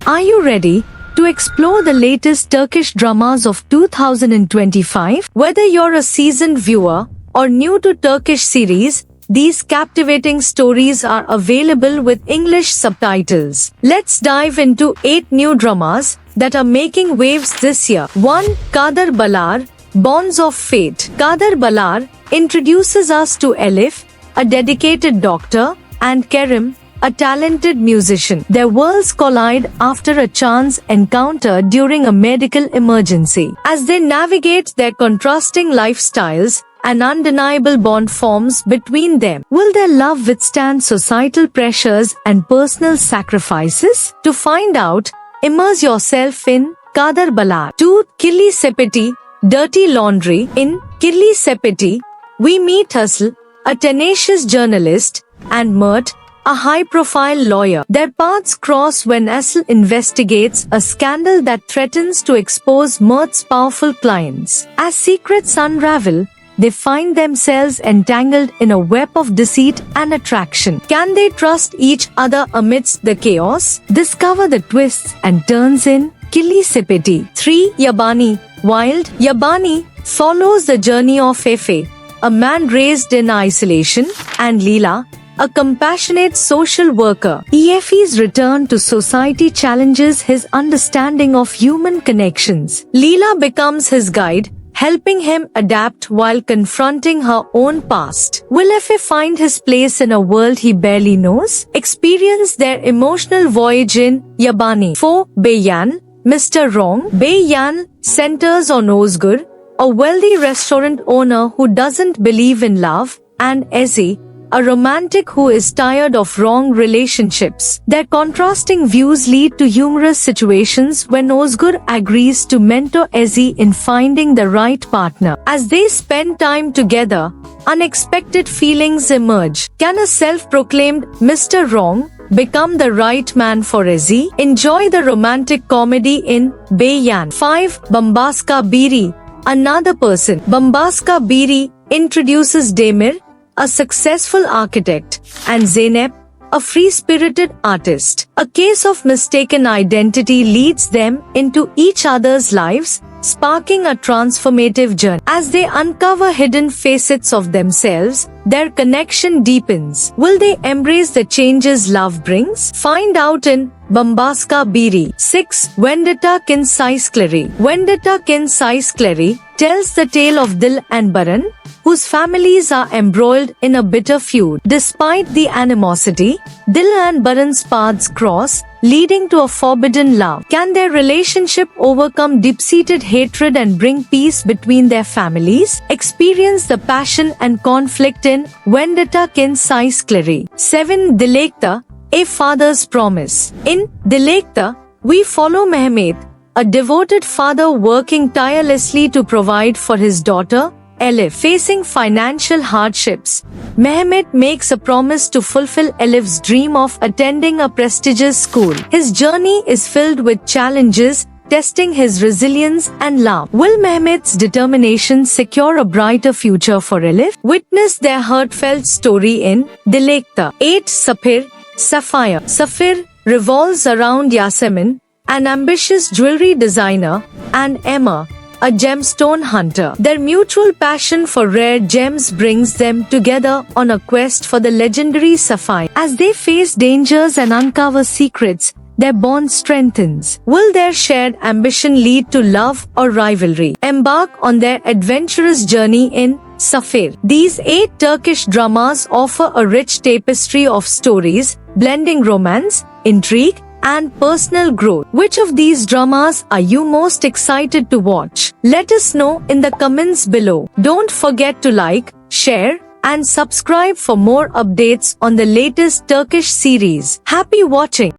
Are you ready to explore the latest Turkish dramas of 2025? Whether you're a seasoned viewer or new to Turkish series, these captivating stories are available with English subtitles. Let's dive into 8 new dramas that are making waves this year. 1. Kader Balar, Bonds of Fate. Kader Balar introduces us to Elif, a dedicated doctor, and Kerim, a talented musician. Their worlds collide after a chance encounter during a medical emergency. As they navigate their contrasting lifestyles, an undeniable bond forms between them. Will their love withstand societal pressures and personal sacrifices? To find out, immerse yourself in Kader Balar. 2. Kirli Sepeti, Dirty Laundry. In Kirli Sepeti, we meet Asıl, a tenacious journalist, and Mert, a high-profile lawyer. Their paths cross when Asıl investigates a scandal that threatens to expose Mert's powerful clients. As secrets unravel, they find themselves entangled in a web of deceit and attraction. Can they trust each other amidst the chaos? Discover the twists and turns in Kirli Sepeti. 3. Yabani, Wild. Yabani follows the journey of Efe, a man raised in isolation, and Leela, a compassionate social worker. Efe's return to society challenges his understanding of human connections. Leela becomes his guide, helping him adapt while confronting her own past. Will Efe find his place in a world he barely knows? Experience their emotional voyage in Yabani. 4. Beyan, Mr. Wrong. Beyan centers on Ozgur, a wealthy restaurant owner who doesn't believe in love, and Ezi, a romantic who is tired of wrong relationships. Their contrasting views lead to humorous situations when Ozgur agrees to mentor Ezi in finding the right partner. As they spend time together, unexpected feelings emerge. Can a self-proclaimed Mr. Wrong become the right man for Ezi? Enjoy the romantic comedy in Beyan. 5. Bambaska Biri, Another Person. Bambaska Biri introduces Demir, a successful architect, and Zeynep, a free-spirited artist. A case of mistaken identity leads them into each other's lives, sparking a transformative journey. As they uncover hidden facets of themselves, their connection deepens. Will they embrace the changes love brings? Find out in Bambaska Biri. 6. Vendetta Kin Saiskleri. Vendetta Kin Saiskleri tells the tale of Dil and Baran, whose families are embroiled in a bitter feud. Despite the animosity, Dil and Baran's paths cross, leading to a forbidden love. Can their relationship overcome deep-seated hatred and bring peace between their families? Experience the passion and conflict in Vendetta Kin Saiskleri. 7. Dilekta, A Father's Promise. In Dilekta, we follow Mehmet, a devoted father working tirelessly to provide for his daughter, Elif. Facing financial hardships, Mehmet makes a promise to fulfill Elif's dream of attending a prestigious school. His journey is filled with challenges, testing his resilience and love. Will Mehmet's determination secure a brighter future for Elif? Witness their heartfelt story in Dilekta. 8. Safir, Sapphire. Safir revolves around Yasemin, an ambitious jewelry designer, and Emma, a gemstone hunter. Their mutual passion for rare gems brings them together on a quest for the legendary sapphire. As they face dangers and uncover secrets, their bond strengthens. Will their shared ambition lead to love or rivalry? Embark on their adventurous journey in Safir. These 8 Turkish dramas offer a rich tapestry of stories, blending romance, intrigue, and personal growth. Which of these dramas are you most excited to watch? Let us know in the comments below. Don't forget to like, share, and subscribe for more updates on the latest Turkish series. Happy watching!